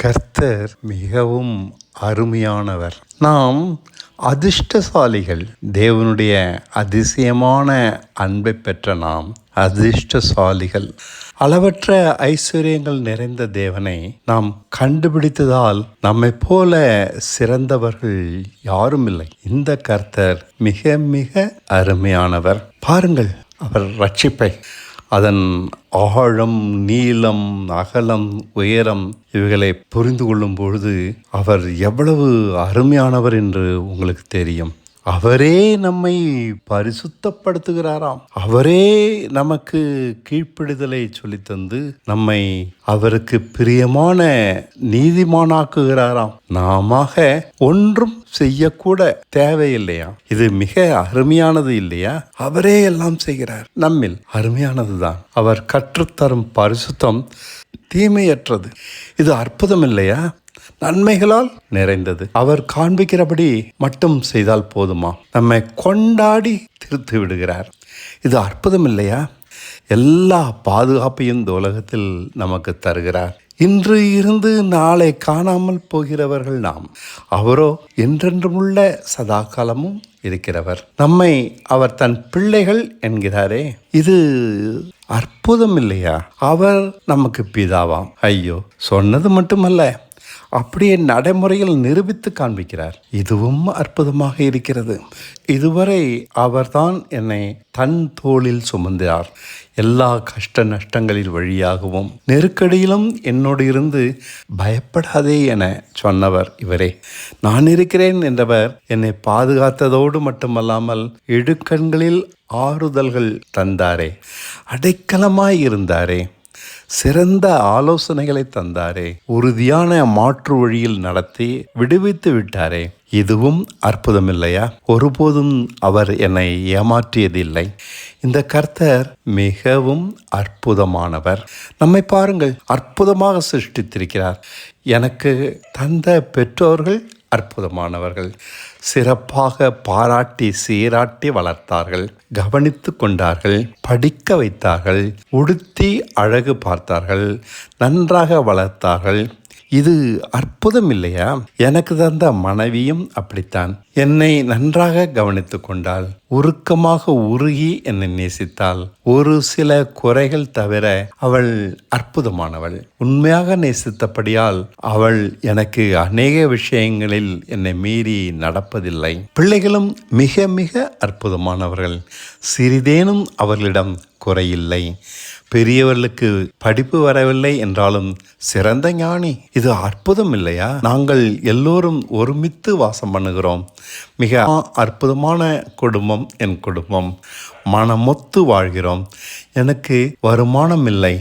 கர்த்தர் மிகவும் அருமையானவர். நாம் அதிர்ஷ்டசாலிகள். தேவனுடைய அதிசயமான அன்பை பெற்ற நாம் அதிர்ஷ்டசாலிகள். அளவற்ற ஐஸ்வர்யங்கள் நிறைந்த தேவனை நாம் கண்டுபிடித்ததால் நம்மை போல சிறந்தவர்கள் யாரும் இல்லை. இந்த கர்த்தர் மிக மிக அருமையானவர். பாருங்கள் அவர் ரட்சிப்பை, அதன் ஆழம், நீளம், அகலம், உயரம் இவைகளை புரிந்து கொள்ளும் பொழுது அவர் எவ்வளவு அருமையானவர் என்று உங்களுக்கு தெரியும். அவரே நம்மை பரிசுத்தப்படுத்துகிறாராம். அவரே நமக்கு கீழ்ப்படிதலை சொல்லித்தந்து நம்மை அவருக்கு பிரியமான நீதிமானாக்குகிறாராம். நாம ஒன்றும் செய்யக்கூட தேவையில்லையா? இது மிக அருமையானது இல்லையா? அவரே எல்லாம் செய்கிறார். நம்மில் அருமையானதுதான். அவர் கற்றுத்தரும் பரிசுத்தம் தீமையற்றது. இது அற்புதம் இல்லையா? நன்மைகளால் நிறைந்தது. அவர் காண்பிக்கிறபடி மட்டும் செய்தால் போதுமா? நம்மை கொண்டாடி திருத்தி விடுகிறார். இது அற்புதம் இல்லையா? எல்லா பாதுகாப்பையும் இந்த உலகத்தில் நமக்கு தருகிறார். இன்று இருந்து நாளை காணாமல் போகிறவர்கள் நாம். அவரோ என்றென்றுமுள்ள சதா காலமும் இருக்கிறவர். நம்மை அவர் தன் பிள்ளைகள் என்கிறாரே, இது அற்புதம் இல்லையா? அவர் நமக்கு பிதாவாம். ஐயோ, சொன்னது மட்டுமல்ல, அப்படியே நடைமுறையில் நிரூபித்து காண்பிக்கிறார். இதுவும் அற்புதமாக இருக்கிறது. இதுவரை அவர்தான் என்னை தன் தோளில் சுமந்தார். எல்லா கஷ்ட நஷ்டங்களில் வழியாகவும் நெருக்கடியிலும் என்னோடு இருந்து பயப்படாதே என சொன்னவர் இவரே. நான் இருக்கிறேன் என்றவர் என்னை பாதுகாத்ததோடு மட்டுமல்லாமல் இடுக்கண்களில் ஆறுதல்கள் தந்தாரே, அடைக்கலமாய் இருந்தாரே, சிறந்த ஆலோசனைகளை தந்தாரே, உறுதியான மாற்று வழியில் நடத்தி விடுவித்து விட்டாரே. இதுவும் அற்புதம் இல்லையா? ஒருபோதும் அவர் என்னை ஏமாற்றியதில்லை. இந்த கர்த்தர் மிகவும் அற்புதமானவர். நம்மை பாருங்கள், அற்புதமாக சிருஷ்டித்திருக்கிறார். எனக்கு தந்த பெற்றோர்கள் அற்புதமானவர்கள். சிறப்பாக பாராட்டி சீராட்டி வளர்த்தார்கள், கவனித்து கொண்டார்கள், படிக்க வைத்தார்கள், உடுத்தி அழகு பார்த்தார்கள், நன்றாக வளர்த்தார்கள். இது அற்புதம் இல்லையா? எனக்கு தந்த மனைவியும் அப்படித்தான். என்னை நன்றாக கவனித்து கொண்டாள், உருக்கமாக உருகி என்னை நேசித்தாள். ஒரு சில குறைகள் தவிர அவள் அற்புதமானவள். உண்மையாக நேசித்தபடியால் அவள் எனக்கு அநேக விஷயங்களில் என்னை மீறி நடப்பதில்லை. பிள்ளைகளும் மிக மிக அற்புதமானவர்கள். சிறிதேனும் அவர்களிடம் குறையில்லை. பெரியவர்களுக்கு படிப்பு வரவில்லை என்றாலும் சிறந்த ஞானி. இது அற்புதம் இல்லையா? நாங்கள் எல்லோரும் ஒருமித்து வாசம் பண்ணுகிறோம். மிக அற்புதமான குடும்பம் என் குடும்பம். மனமொத்து வாழ்கிறோம். எனக்கு வருமானம் இல்லை.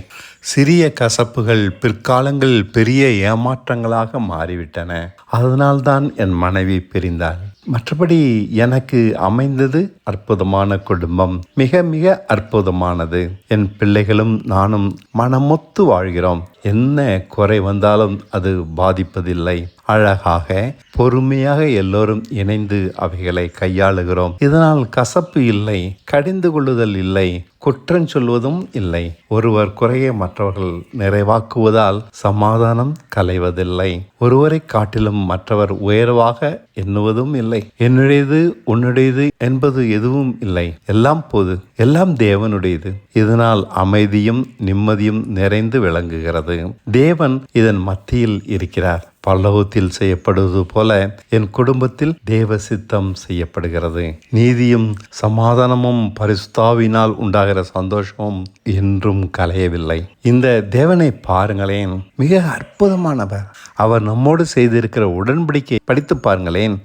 சிறிய கசப்புகள் பிற்காலங்கள் பெரிய ஏமாற்றங்களாக மாறிவிட்டன. அதனால்தான் என் மனைவி பிரிந்தாள். மற்றபடி எனக்கு அமைந்தது அற்புதமான குடும்பம், மிக மிக அற்புதமானது. என் பிள்ளைகளும் நானும் மனமொத்து வாழ்கிறோம். என்ன குறை வந்தாலும் அது பாதிப்பதில்லை. அழகாக பொறுமையாக எல்லோரும் இணைந்து அவைகளை கையாளுகிறோம். இதனால் கசப்பு இல்லை, கடிந்து கொள்ளுதல் இல்லை, குற்றம் சொல்வதும் இல்லை. ஒருவர் குறையை மற்றவர்கள் நிறைவாக்குவதால் சமாதானம் கலைவதில்லை. ஒருவரை காட்டிலும் மற்றவர் உயர்வாக எண்ணுவதும் இல்லை. என்னுடையது உன்னுடையது என்பது எதுவும் இல்லை. எல்லாம் பொது, எல்லாம் தேவனுடையது. இதனால் அமைதியும் நிம்மதியும் நிறைந்து விளங்குகிறது. தேவன் இதன் மத்தியில் இருக்கிறார். பரலோகத்தில் செய்யப்படுவது போல என் குடும்பத்தில் தேவ சித்தம் செய்யப்படுகிறது. நீதியும் சமாதானமும் பரிசுத்தாவினால் உண்டாகிற சந்தோஷமும் என்றும் கலையவில்லை. இந்த தேவனை பாருங்களேன், மிக அற்புதமானவர். அவர் நம்மோடு செய்திருக்கிற உடன்படிக்கை படித்து பாருங்களேன்.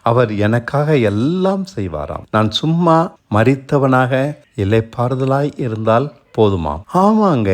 அவர் எனக்காக எல்லாம் செய்வாராம். நான் சும்மா மரித்தவனாக இளைப்பாறுதலாய் இருந்தால் போதுமாம். ஆமாங்க,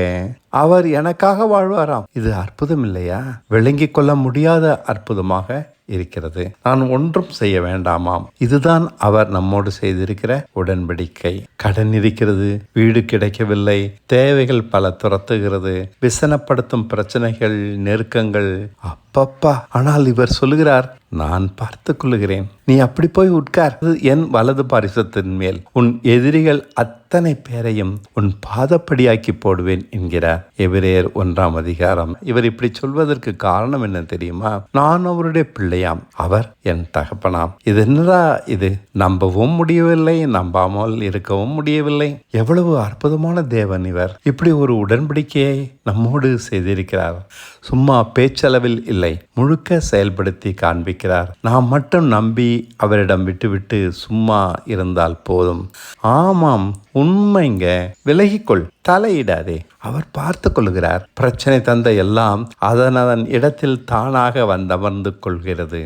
அவர் எனக்காக வாழ்வாராம். இது அற்புதம் இல்லையா? விளங்கி கொள்ள முடியாத அற்புதமாக இருக்கிறது. நான் ஒன்றும் செய்ய வேண்டாமாம். இதுதான் அவர் நம்மோடு செய்திருக்கிற உடன்படிக்கை. கடன் இருக்கிறது, வீடு கிடைக்கவில்லை, தேவைகள் பல துரத்துகிறது, விசனப்படுத்தும் பிரச்சனைகள், நெருக்கங்கள், அப்பப்பா. ஆனால் இவர் சொல்லுகிறார், நான் பார்த்து கொள்ளுகிறேன், நீ அப்படி போய் உட்கார் என் வலது பாரிசத்தின் மேல், உன் எதிரிகள் அத்தனை பேரையும் உன் பாதப்படியாக்கி போடுவேன் என்கிறார். எபிரேயர் 1 இவர் இப்படி சொல்வதற்கு காரணம் என்ன தெரியுமா? நான் அவருடைய பிள்ளையாம், அவர் என் தகப்பனாம். இது என்னடா இது? நம்பவும் முடியவில்லை, நம்பாமல் இருக்கவும் முடியவில்லை. எவ்வளவு அற்புதமான தேவன் இவர்! இப்படி ஒரு உடன்படிக்கையை நம்மோடு செய்திருக்கிறார். சும்மா பேச்சளவில் இல்லை, முழுக்க செயல்படுத்தி காண்பிக்கிறார். நாம் மட்டும் நம்பி அவரிடம் விட்டுவிட்டு சும்மா இருந்தால் போதும். ஆமாம், உண்மைங்க, விலகிக்கொள், தலையிடாதே, அவர் பார்த்து கொள்கிறார். பிரச்சனை தந்த எல்லாம் அதன் இடத்தில் தானாக வந்தமர்ந்து கொள்கிறது.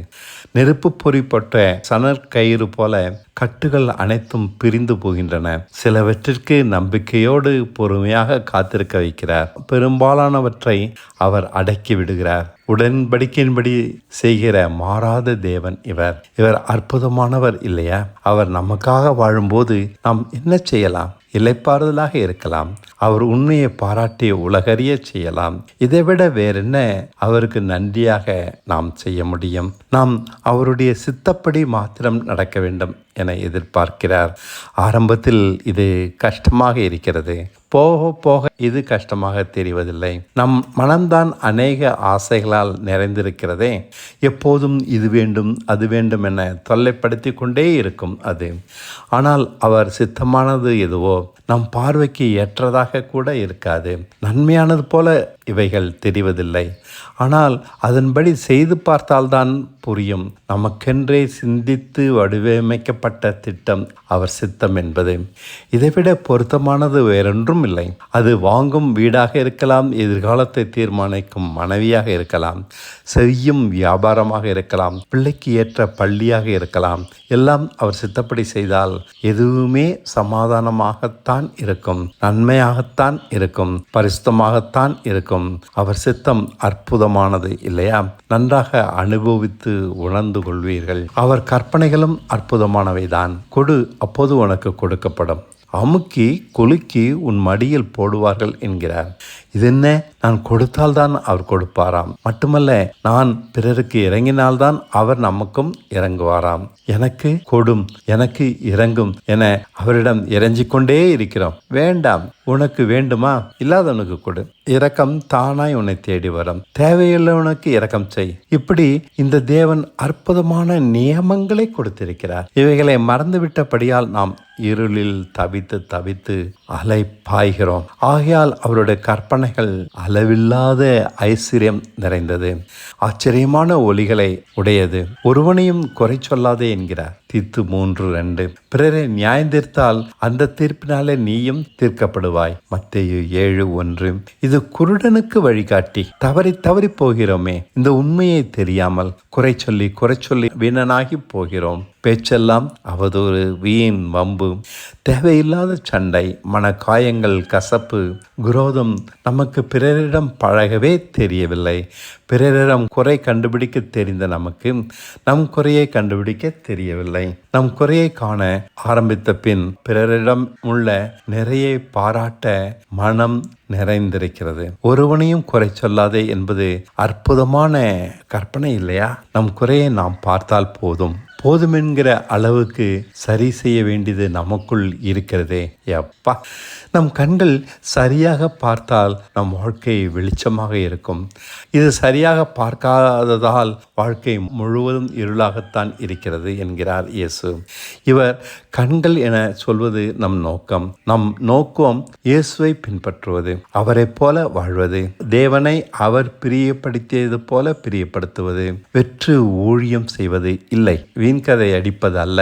நெருப்பு பொறிப்பட்ட சணற்கயிறு போல கட்டுகள் அனைத்தும் பிரிந்து போகின்றன. சிலவற்றிற்கு நம்பிக்கையோடு பொறுமையாக காத்திருக்க வைக்கிறார். பெரும்பாலானவற்றை அவர் அடக்கி விடுகிறார். உடன்படிக்கையின்படி செய்கிற மாறாத தேவன் இவர் அற்புதமானவர் இல்லையா? அவர் நமக்காக வாழும்போது நாம் என்ன செய்யலாம்? இளைப்பாறுதலாக இருக்கலாம். அவர் உண்மையை பாராட்டி உலகறிய செய்யலாம். இதைவிட வேறென்ன அவருக்கு நன்றியாக நாம் செய்ய முடியும்? நாம் அவருடைய சித்தப்படி மாத்திரம் நடக்க வேண்டும் என எதிர்பார்க்கிறார். ஆரம்பத்தில் இது கஷ்டமாக இருக்கிறது. போக போக இது கஷ்டமாக தெரிவதில்லை. நம் மனம்தான் அநேக ஆசைகளால் நிறைந்திருக்கிறதே. எப்போதும் இது வேண்டும் அது வேண்டும் என தொல்லைப்படுத்தி கொண்டே இருக்கும் அது. ஆனால் அவர் சித்தமானது எதுவோ நம் பார்வைக்கு ஏற்றதாக கூட இருக்காது. நன்மையானது போல இவைகள் தெரிவதில்லை. ஆனால் அதன்படி செய்து பார்த்தால்தான் புரியும். நமக்கென்றே சிந்தித்து வடிவமைக்கப்பட்ட திட்டம் அவர் சித்தம் என்பது. இதைவிட பொருத்தமானது வேறொன்றும் இல்லை. அது வாங்கும் வீடாக இருக்கலாம், எதிர்காலத்தை தீர்மானிக்கும் மனைவியாக இருக்கலாம், செய்யும் வியாபாரமாக இருக்கலாம், பிள்ளைக்கு ஏற்ற பள்ளியாக இருக்கலாம். எல்லாம் அவர் சித்தப்படி செய்தால் எதுவுமே சமாதானமாகத்தான் இருக்கும், நன்மையாகத்தான் இருக்கும், பரிசுத்தமாகத்தான் இருக்கும். அவர் சித்தம் அற்புதமானது இல்லையா? நன்றாக அனுபவித்து உணர்ந்து கொள்வீர்கள். அவர் கற்பனைகளும் அற்புதமானவைதான். கொடு, அப்போது உனக்கு கொடுக்கப்படும். அமுக்கி குலுக்கி உன் மடியில் போடுவார்கள் என்கிறார். இது என்ன? நான் கொடுத்தால்தான் அவர் கொடுப்பாராம். மட்டுமல்ல, நான் பிறருக்கு இறங்கினால்தான் அவர் நமக்கும் இறங்குவாராம். எனக்கு கொடும், எனக்கு இறங்கும் என அவரிடம் இறைஞ்சிக்கொண்டே இருக்கிறோம். வேண்டாம், உனக்கு வேண்டுமா? இல்லாதவனுக்கு கொடு. இரக்கம் தானாய் உன்னை தேடி வரும். தேவையுள்ளவனுக்கு இரக்கம் செய். இப்படி இந்த தேவன் அற்புதமான நியமங்களை கொடுத்திருக்கிறார். இவைகளை மறந்துவிட்டபடியால் நாம் இருளில் தவித்து தவித்து அலை பாய்கிறோம். ஆகையால் அவருடைய கற்பனைகள் அளவில்லாத ஐஸ்வர்யம் நிறைந்தது, ஆச்சரியமான ஒலிகளை உடையது. ஒருவனையும் குறை சொல்லாதே என்கிறார் தீத்து 3:2. பிறரை நியாயந்தீர்த்தால் அந்த தீர்ப்பினாலே நீயும் தீர்க்கப்படுவாய். மத்தேயு 7:1. இது குருடனுக்கு வழிகாட்டி. தவறி போகிறோமே. இந்த உண்மையை தெரியாமல் குறை சொல்லி வீணனாகி போகிறோம். பேச்செல்லாம் அவதூறு, வீண், வம்பு, தேவையில்லாத சண்டை, மனக்காயங்கள், கசப்பு, குரோதம். நமக்கு பிறரிடம் பழகவே தெரியவில்லை. பிறரிடம் குறை கண்டுபிடிக்க தெரிந்த நமக்கு நம் குறையை கண்டுபிடிக்க தெரியவில்லை. நம் குறையை காண ஆரம்பித்த பின் பிறரிடம் உள்ள நிறைய பாராட்ட மனம் நிறைந்திருக்கிறது. ஒருவனையும் குறை சொல்லாதே என்பது அற்புதமான கற்பனை இல்லையா? நம் குறையை நாம் பார்த்தால் போதுமென்கிற அளவுக்கு சரி செய்ய வேண்டியது நமக்குள் இருக்கிறதே. அப்பா, நம் கண்கள் சரியாக பார்த்தால் நம் வாழ்க்கை வெளிச்சமாக இருக்கும். இது சரியாக பார்க்காததால் வாழ்க்கை முழுவதும் இருளாகத்தான் இருக்கிறது என்கிறார் இயேசு. இவர் கண்கள் என சொல்வது நம் நோக்கம் இயேசுவை பின்பற்றுவது, அவரை போல வாழ்வது, தேவனை அவர் பிரியப்படுத்தியது போல பிரியப்படுத்துவது, வெற்று ஊழியம் செய்வது இல்லை, வீண்கதை அடிப்பது அல்ல.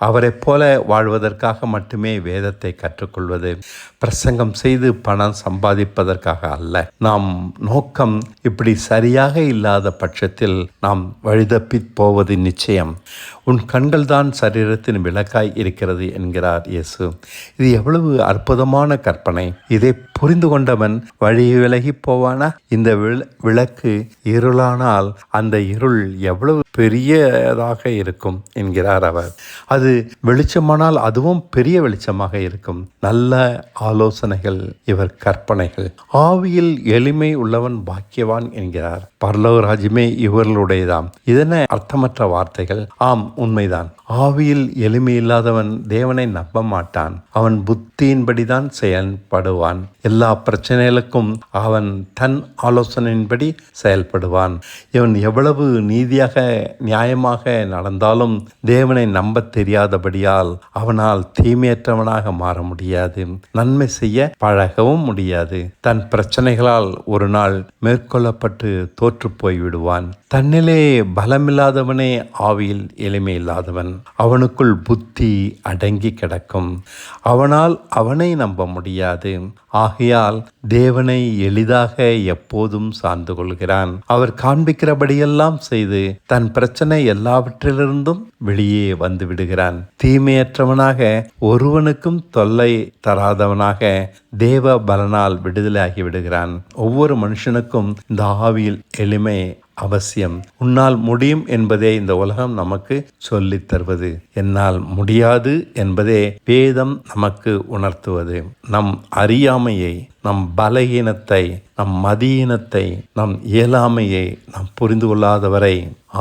அவரை போல வாழ்வதற்காக மட்டுமே வேதத்தை கற்றுக்கொள்வது, பிரசங்கம் செய்து பணம் சம்பாதிப்பதற்காக அல்ல. நாம் நோக்கம் இப்படி சரியாக இல்லாத பட்சத்தில் நாம் வழிதப்பி போவது நிச்சயம். உன் கண்கள் தான் சரீரத்தின் விளக்காய் இருக்கிறது என்கிறார் இயேசு. இது எவ்வளவு அற்புதமான கற்பனை! இதை புரிந்து கொண்டவன் வழி விலகி போவானா? இந்த விளக்கு இருளானால் அந்த இருள் எவ்வளவு பெரியதாக இருக்கும் என்கிறார் அவர். அது வெளிச்சமானால் அதுவும் பெரிய வெளிச்சமாக இருக்கும். நல்ல ஆலோசனைகள் இவர் கற்பனைகள். ஆவியில் எளிமை உள்ளவன் பாக்கியவான் என்கிறார். பரலோக ராஜ்யமே இவர்களுடையதாம். இதென்ன அர்த்தமற்ற வார்த்தைகள்? ஆம், உண்மைதான். ஆவியில் எளிமையில்லாதவன் தேவனை நம்ப மாட்டான். அவன் புத்தியின்படிதான் செயல்படுவான். எல்லா பிரச்சனைகளுக்கும் அவன் தன் ஆலோசனையின்படி செயல்படுவான். இவன் எவ்வளவு நீதியாக நியாயமாக நடந்தாலும் தேவனை நம்ப தெரியாதபடியால் அவனால் தீமையற்றவனாக மாற முடியாது. நன்மை செய்ய பழகவும் முடியாது. தன் பிரச்சனைகளால் ஒரு நாள் மேற்கொள்ளப்பட்டு தோற்று போய்விடுவான். தன்னிலே பலமில்லாதவனே ஆவியில் எளிமை இல்லாதவன். அவனுக்குள் புத்தி அடங்கி கிடக்கும். அவனால் அவனை நம்ப முடியாது. ஆகையால் தேவனை எளிதாக எப்போதும் சார்ந்து கொள்கிறான். அவர் காண்பிக்கிறபடியெல்லாம் செய்து தன் பிரச்சனை எல்லாவற்றிலிருந்தும் வெளியே வந்து விடுகிறான். தீமையற்றவனாக ஒருவனுக்கும் தொல்லை தராதவனாக தேவ பலனால் விடுதலையாகி விடுகிறான். ஒவ்வொரு மனுஷனுக்கும் இந்த ஆவியில் எளிமை அவசியம். உன்னால் முடியும் என்பதே இந்த உலகம் நமக்கு சொல்லித் தருவது. என்னால் முடியாது என்பதே வேதம் நமக்கு உணர்த்துவது. நம் அறியாமையை, நம் பலகீனத்தை, நம் மதியீனத்தை, நம் இயலாமையை நாம் புரிந்து கொள்ளாதவரை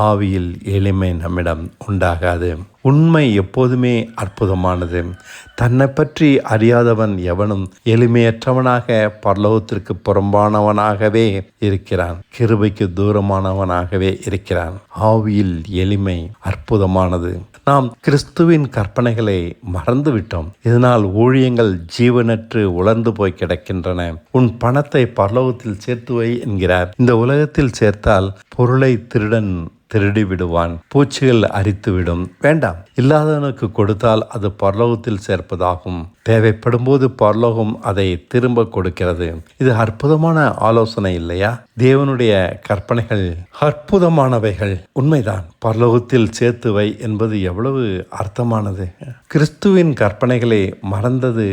ஆவியில் எளிமை நம்மிடம் உண்டாகாது. உண்மை எப்போதுமே அற்புதமானது. தன்னை பற்றி அறியாதவன் எவனும் எளிமையற்றவனாக பரலோகத்திற்கு புறம்பானவனாகவே இருக்கிறான். கிருபைக்கு தூரமானவனாகவே இருக்கிறான். ஆவியில் எளிமை அற்புதமானது. நாம் கிறிஸ்துவின் கற்பனைகளை மறந்துவிட்டோம். இதனால் ஊழியங்கள் ஜீவனற்று உலர்ந்து போய் கிடக்கின்றன. உன் பணத்தை பரலோகத்தில் சேர்த்து வை என்கிறார். இந்த உலகத்தில் சேர்த்தால் பொருளை திருடன் திருடி விடுவான். பூச்சிகள் அரித்துவிடும். வேண்டாம். இல்லாதவனுக்கு கொடுத்தால் அது பரலோகத்தில் சேர்ப்பதாகும். தேவைப்படும் போது பரலோகம் அதை திரும்ப கொடுக்கிறது. இது அற்புதமான ஆலோசனை இல்லையா? தேவனுடைய கற்பனைகள் அற்புதமானவைகள். உண்மைதான். பரலோகத்தில் சேர்த்து வை என்பது எவ்வளவு அர்த்தமானது. கிறிஸ்துவின் கற்பனைகளை மறந்தது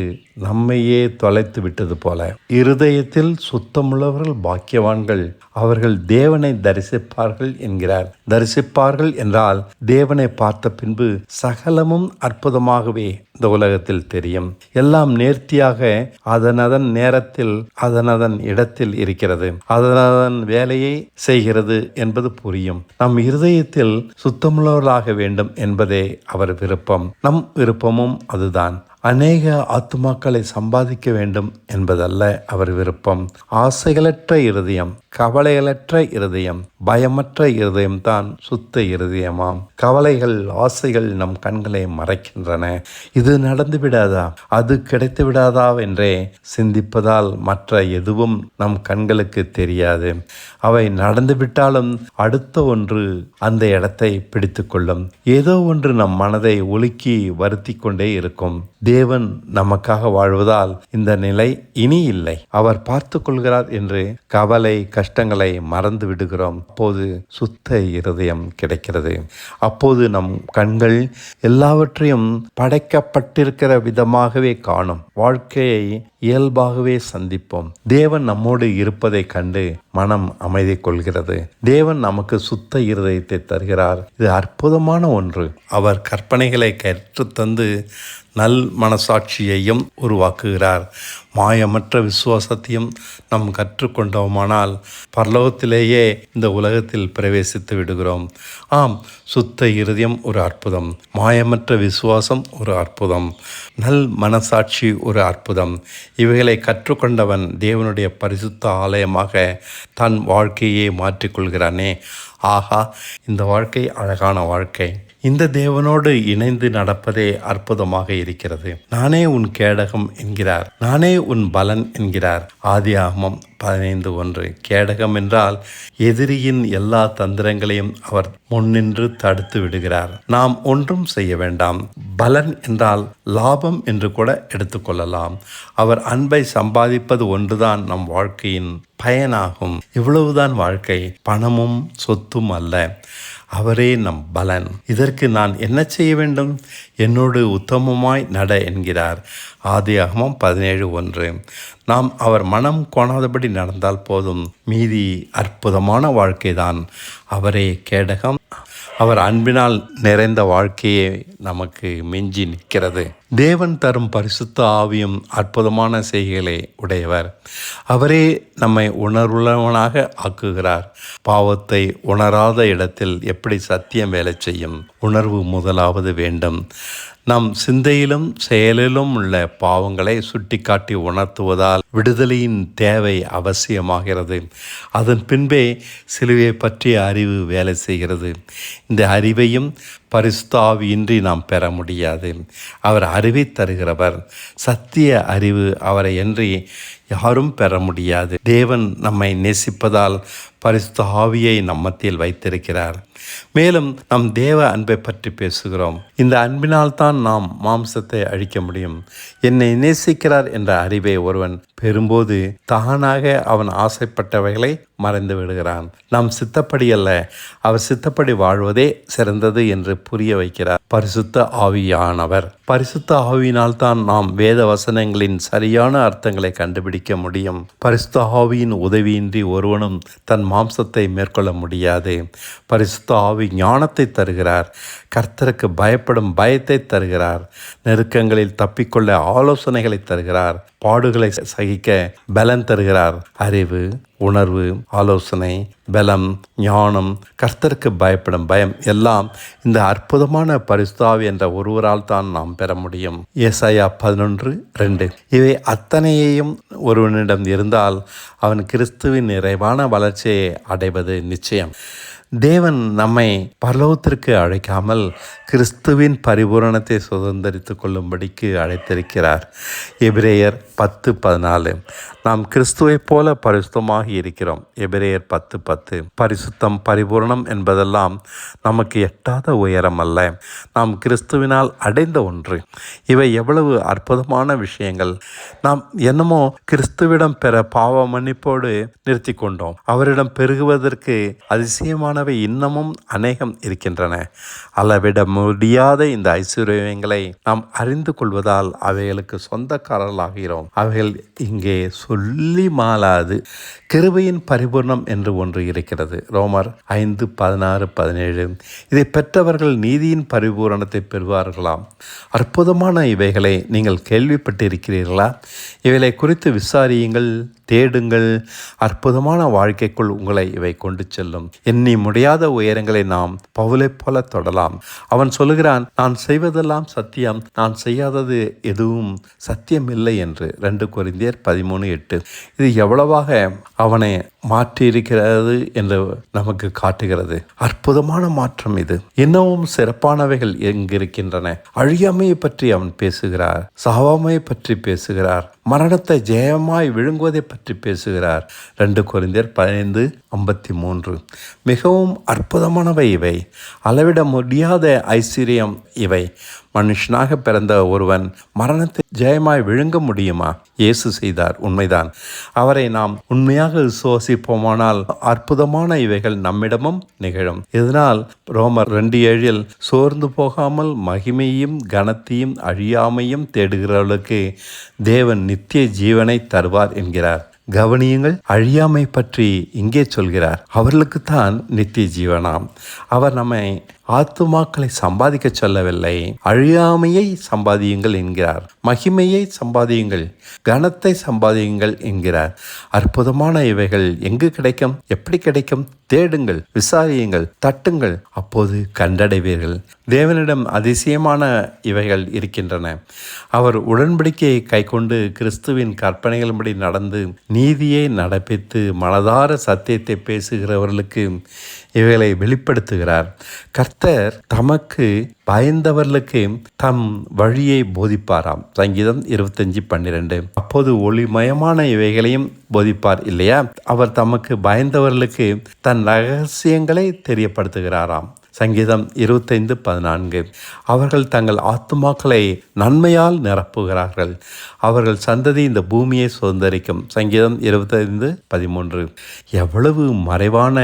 நம்மையே தொலைத்து விட்டது போல. இருதயத்தில் சுத்தமுள்ளவர்கள் பாக்கியவான்கள், அவர்கள் தேவனை தரிசிப்பார்கள் என்கிறார். தரிசிப்பார்கள் என்றால் தேவனை பார்த்த பின்பு சகலமும் அற்புதமாகவே இந்த உலகத்தில் தெரியும். எல்லாம் நேர்த்தியாக அதனதன் நேரத்தில் அதனதன் இடத்தில் இருக்கிறது. அதனதன் வேலையை செய்கிறது என்பது புரியும். நம் இருதயத்தில் சுத்தமுள்ளவர்களாக வேண்டும் என்பதே அவர் விருப்பம். நம் விருப்பமும் அதுதான். அநேக ஆத்துமாக்களை சம்பாதிக்க வேண்டும் என்பதல்ல அவர் விருப்பம். ஆசைகளற்ற இருதயம், கவலைகளற்ற இருதயம், பயமற்ற இருதயம்தான் சுத்த இருதயமாம். கவலைகள், ஆசைகள் நம் கண்களை மறைக்கின்றன. இது நடந்து விடாதா, அது கிடைத்து விடாதா என்றே சிந்திப்பதால் மற்ற எதுவும் நம் கண்களுக்கு தெரியாது. அவை நடந்துவிட்டாலும் அடுத்த ஒன்று அந்த இடத்தை பிடித்து கொள்ளும். ஏதோ ஒன்று நம் மனதை உலுக்கி வருத்தி கொண்டே இருக்கும். தேவன் நமக்காக வாழ்வதால் இந்த நிலை இனி இல்லை, அவர் பார்த்து கொள்கிறார் என்று கவலை கஷ்டங்களை மறந்து விடுகிறோம். அப்போது சுத்த இருதயம் கிடைக்கிறது. அப்போது நம் கண்கள் எல்லாவற்றையும் படைக்கப்பட்டிருக்கிற விதமாகவே காணும். வாழ்க்கையை இயல்பாகவே சந்திப்போம். தேவன் நம்மோடு இருப்பதை கண்டு மனம் அமைதி கொள்கிறது. தேவன் நமக்கு சுத்த இருதயத்தை தருகிறார். இது அற்புதமான ஒன்று. அவர் கற்பனைகளை கற்றுத்தந்து நல் மனசாட்சியையும் உருவாக்குகிறார். மாயமற்ற விசுவாசத்தையும் நாம் கற்றுக்கொண்டோமானால் பரலோகத்திலேயே இந்த உலகத்தில் பிரவேசித்து விடுகிறோம். ஆம், சுத்த இருதயம் ஒரு அற்புதம். மாயமற்ற விசுவாசம் ஒரு அற்புதம். நல் மனசாட்சி ஒரு அற்புதம். இவைகளை கற்றுக்கொண்டவன் தேவனுடைய பரிசுத்த ஆலயமாக தன் வாழ்க்கையை மாற்றிக்கொள்கிறானே. ஆஹா, இந்த வாழ்க்கை அழகான வாழ்க்கை. இந்த தேவனோடு இணைந்து நடப்பதே அற்புதமாக இருக்கிறது. நானே உன் கேடகம் என்கிறார். நானே உன் பலன் என்கிறார். ஆதியாகமம் 15:1. கேடகம் என்றால் எதிரியின் எல்லா தந்திரங்களையும் அவர் முன்னின்று தடுத்து விடுகிறார். நாம் ஒன்றும் செய்ய வேண்டாம். பலன் என்றால் லாபம் என்று கூட எடுத்துக்கொள்ளலாம். அவர் அன்பை சம்பாதிப்பது ஒன்றுதான் நம் வாழ்க்கையின் பயனாகும். இவ்வளவுதான் வாழ்க்கை, பணமும் சொத்தும் அல்ல. அவரே நம் பலன். இதற்கு நான் என்ன செய்ய வேண்டும்? என்னோடு உத்தமமாய் நட என்கிறார். ஆதியாகமம் 17:1. நாம் அவர் மனம் கோணாதபடி நடந்தால் போதும். மீதி அற்புதமான வாழ்க்கைதான். அவரே கேடகம். அவர் அன்பினால் நிறைந்த வாழ்க்கையே நமக்கு மிஞ்சி நிற்கிறது. தேவன் தரும் பரிசுத்த ஆவியும் அற்புதமான செய்கைகளை உடையவர். அவரே நம்மை உணர்வுள்ளவனாக ஆக்குகிறார். பாவத்தை உணராத இடத்தில் எப்படி சத்தியம் வேலை செய்யும்? உணர்வு முதலாவது வேண்டும். நம் சிந்தையிலும் செயலிலும் உள்ள பாவங்களை சுட்டிக்காட்டி உணர்த்துவதால் விடுதலையின் தேவை அவசியமாகிறது. அதன் பின்பே சிலுவையை பற்றிய அறிவு வேலை செய்கிறது. இந்த அறிவையும் பரிசுத்த ஆவியின்றி நாம் பெற முடியாது. அவர் அறிவை தருகிறவர். சத்திய அறிவு அவரை என்று யாரும் பெற முடியாது. தேவன் நம்மை நேசிப்பதால் பரிசுத்த ஆவியை நம்மத்தில் வைத்திருக்கிறார். மேலும் நம் தேவ அன்பை பற்றி பேசுகிறோம். இந்த அன்பினால் தான் நாம் மாம்சத்தை அழிக்க முடியும். என்னை நேசிக்கிறார் என்ற அறிவை ஒருவன் பெறும்போது தானாக அவன் ஆசைப்பட்டவைகளை மறைந்து விடுகிறான். நாம் சித்தப்படி அல்ல, அவர் சித்தப்படி வாழ்வதே சிறந்தது என்று புரிய வைக்கிறார் பரிசுத்த ஆவியானவர். பரிசுத்த ஆவியினால் தான் நாம் வேத வசனங்களின் சரியான அர்த்தங்களை கண்டுபிடிக்க முடியும். பரிசுத்த ஆவியின் உதவியின்றி ஒருவனும் தன் மாம்சத்தை மேற்கொள்ள முடியாது. பரிசுத்த ஆவி ஞானத்தை தருகிறார். கர்த்தருக்கு பயப்படும் பயத்தை தருகிறார். நெருக்கங்களில் தப்பிக்கொள்ள ஆலோசனைகளை தருகிறார். பாடுகளை சகிக்க பலன் தருகிறார். அறிவு, உணர்வு, ஆலோசனை, பலம், ஞானம், கர்த்தருக்கு பயப்படும் பயம் எல்லாம் இந்த அற்புதமான பரிசுத்த ஆவி என்ற ஒருவரால் தான் நாம் பெற முடியும். ஏசாயா 11:2. இவை அத்தனையையும் ஒருவனிடம் இருந்தால் அவன் கிறிஸ்துவின் நிறைவான வளர்ச்சியை அடைவது நிச்சயம். தேவன் நம்மை பரலோகத்திற்கு அழைக்காமல் கிறிஸ்துவின் பரிபூரணத்தை சுதந்திரித்து கொள்ளும்படிக்கு அழைத்திருக்கிறார். எபிரேயர் 10:14. நாம் கிறிஸ்துவைப் போல பரிசுத்தமாக இருக்கிறோம். எபிரேயர் 10:10. பரிசுத்தம், பரிபூரணம் என்பதெல்லாம் நமக்கு எட்டாத உயரம் அல்ல, நாம் கிறிஸ்துவினால் அடைந்த ஒன்று. இவை எவ்வளவு அற்புதமான விஷயங்கள்! நாம் என்னமோ கிறிஸ்துவிடம் பெற பாவ மன்னிப்போடு நிறுத்தி கொண்டோம். அவரிடம் பெருகுவதற்கு அதிசயமானவை இன்னமும் அநேகம் இருக்கின்றன. அளவிட முடியாத இந்த ஐஸ்வர்யங்களை நாம் அறிந்து கொள்வதால் அவைகளுக்கு சொந்தக்காரர்களாகிறோம். அவைகள் இங்கே சொல்லி மாளாது. கிருபையின் பரிபூர்ணம் என்று ஒன்று இருக்கிறது. ரோமர் 5:16-17. இதை பெற்றவர்கள் நீதியின் பரிபூரணத்தை பெறுவார்களாம். அற்புதமான இவைகளை நீங்கள் கேள்விப்பட்டிருக்கிறீர்களா? இவைகளை குறித்து விசாரியுங்கள், தேடுங்கள். அற்புதமான வாழ்க்கைக்குள் உங்களை இவை கொண்டு செல்லும். எண்ணி முடியாத உயரங்களை நாம் பவுலைப் போல தொடலாம். அவன் சொல்லுகிறான், நான் செய்வதெல்லாம் சத்தியம், நான் செய்யாதது எதுவும் சத்தியமில்லை என்று. 2 கொரிந்தியர் 13:8. இது எவ்வளவாக அவனை மாற்றியிருக்கிறது என்று நமக்கு காட்டுகிறது. அற்புதமான மாற்றம் இது. இன்னமும் சிறப்பானவைகள் எங்கிருக்கின்றன. அழியாமையை பற்றி அவன் பேசுகிறார். சாவாமையை பற்றி பேசுகிறார். மரணத்தை ஜெயமாய் விழுங்குவதை பற்றி பேசுகிறார். 2 கொரிந்தியர் 15:53. மிகவும் அற்புதமானவை இவை. அளவிட முடியாத ஐஸ்வர்யம் இவை. மனுஷனாக பிறந்த ஒருவன் மரணத்தை ஜெயமாய் விழுங்க முடியுமா? இயேசு செய்தார், உண்மைதான். அவரை நாம் உண்மையாக விசுவாசிப்போமானால் அற்புதமான இவைகள் நம்மிடமும் நிகழும். இதனால் ரோமர் 2:7 சோர்ந்து போகாமல் மகிமையும் கனத்தையும் அழியாமையும் தேடுகிறவர்களுக்கு தேவன் நித்திய ஜீவனை தருவார் என்கிறார். கவனியுங்கள், அழியாமை பற்றி இங்கே சொல்கிறார். அவர்களுக்குத்தான் நித்திய ஜீவனாம். அவர் நம்மை ஆத்துமாக்களை சம்பாதிக்க சொல்லவில்லை, அழியாமையை சம்பாதியுங்கள் என்கிறார். மகிமையை சம்பாதியுங்கள், கனத்தை சம்பாதியுங்கள் என்கிறார். அற்புதமான இவைகள் எங்கு கிடைக்கும்? எப்படி கிடைக்கும்? தேடுங்கள், விசாரியுங்கள், தட்டுங்கள், அப்போது கண்டடைவீர்கள். தேவனிடம் அதிசயமான இவைகள் இருக்கின்றன. அவர் உடன்படிக்கையை கைக்கொண்டு கிறிஸ்துவின் கற்பனைகளின்படி நடந்து நீதியை நடப்பித்து மனதார சத்தியத்தை பேசுகிறவர்களுக்கு இவைகளை வெளிப்படுத்துகிறார். கர்த்தர் தமக்கு பயந்தவர்களுக்கு தம் வழியை போதிப்பாராம். சங்கீதம் 25:12. அப்போது ஒளிமயமான இவைகளையும் போதிப்பார் இல்லையா? அவர் தமக்கு பயந்தவர்களுக்கு தன் ரகசியங்களை தெரியப்படுத்துகிறாராம். சங்கீதம் 25:14. அவர்கள் தங்கள் ஆத்துமாக்களை நன்மையால் நிரப்புகிறார்கள். அவர்கள் சந்ததி இந்த பூமியை சுதந்தரிக்கும். சங்கீதம் 25:13. எவ்வளவு மறைவான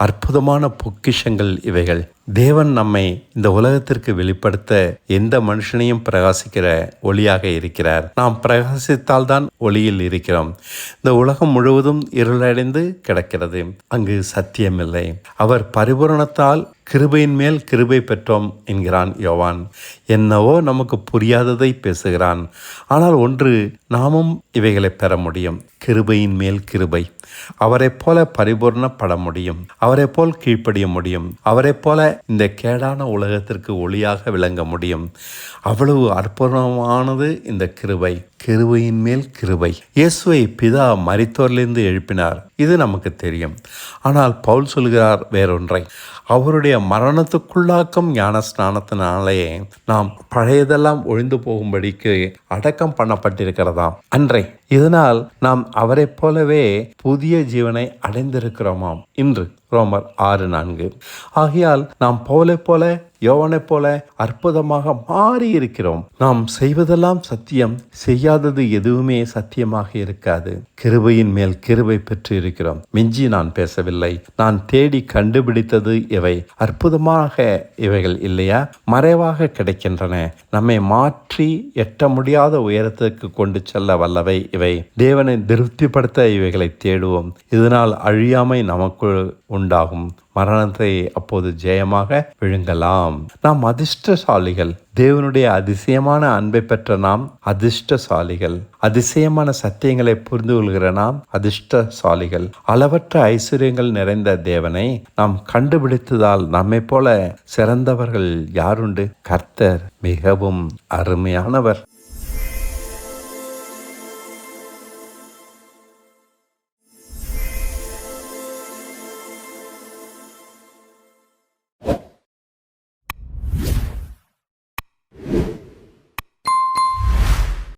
அற்புதமான பொக்கிஷங்கள் இவைகள்! தேவன் நம்மை இந்த உலகத்திற்கு வெளிப்படுத்த எந்த மனுஷனையும் பிரகாசிக்கிற ஒளியாக இருக்கிறார். நாம் பிரகாசித்தால்தான் ஒளியில் இருக்கிறோம். இந்த உலகம் முழுவதும் இருளடைந்து கிடக்கிறது, அங்கு சத்தியமில்லை. அவர் பரிபூரணத்தால் கிருபையின் மேல் கிருபை பெற்றோம் என்கிறான் யோவான். என்னவோ நமக்கு புரியாததை பேசுகிறான். ஆனால் ஒன்று, நாமும் இவைகளை பெற முடியும். கிருபையின் மேல் கிருபை. அவரைப் போல பரிபூர்ணப்பட முடியும். அவரைப் போல் கீழ்ப்படிய முடியும். அவரைப் போல இந்த கேடான உலகத்திற்கு ஒளியாக விளங்க முடியும். அவ்வளவு அற்புதமானது இந்த கிருபை. கிருபையின் மேல் கிருபை. இயேசுவை பிதா மரித்தோரிலிருந்து எழுப்பினார், இது நமக்கு தெரியும். ஆனால் பவுல் சொல்கிறார் வேறொன்றை. அவருடைய மரணத்துக்குள்ளாக்கும் ஞான ஸ்நானத்தினாலே நாம் பழையதெல்லாம் ஒழிந்து போகும்படிக்கு அடக்கம் பண்ணப்பட்டிருக்கிறதாம் அன்றே. இதனால் நாம் அவரைப் போலவே புதிய ஜீவனை அடைந்திருக்கிறோமாம் இன்று. ரோமர் 6:4. ஆகையால் நாம் பவுலைப் போல யோவானைப் போல அற்புதமாக மாறி இருக்கிறோம். நாம் செய்வதெல்லாம் சத்தியம், செய்யாதது எதுவுமே சத்தியமாக இருக்காது. கிருபையின் மேல் கிருபை பெற்று இருக்கிறோம். மிஞ்சி நான் பேசவில்லை. நான் தேடி கண்டுபிடித்தது இவை. அற்புதமாக இவைகள் இல்லையா? மறைவாக கிடைக்கின்றன. நம்மை மாற்றி எட்ட முடியாத உயரத்துக்கு கொண்டு செல்ல வல்லவை இவை. தேவனை திருப்திப்படுத்த இவைகளை தேடுவோம். இதனால் அழியாமை நமக்குள் உண்டாகும். மரணத்தை அப்போது ஜெயமாக விழுங்கலாம். நாம் அதிர்ஷ்டசாலிகள். தேவனுடைய அதிசயமான அன்பை பெற்ற நாம் அதிர்ஷ்டசாலிகள். அதிசயமான சத்தியங்களை புரிந்து கொள்கிற நாம் அதிர்ஷ்டசாலிகள். அளவற்ற ஐஸ்வர்யங்கள் நிறைந்த தேவனை நாம் கண்டுபிடித்ததால் நம்மை போல சிறந்தவர்கள் யாருண்டு? கர்த்தர் மிகவும் அருமையானவர்.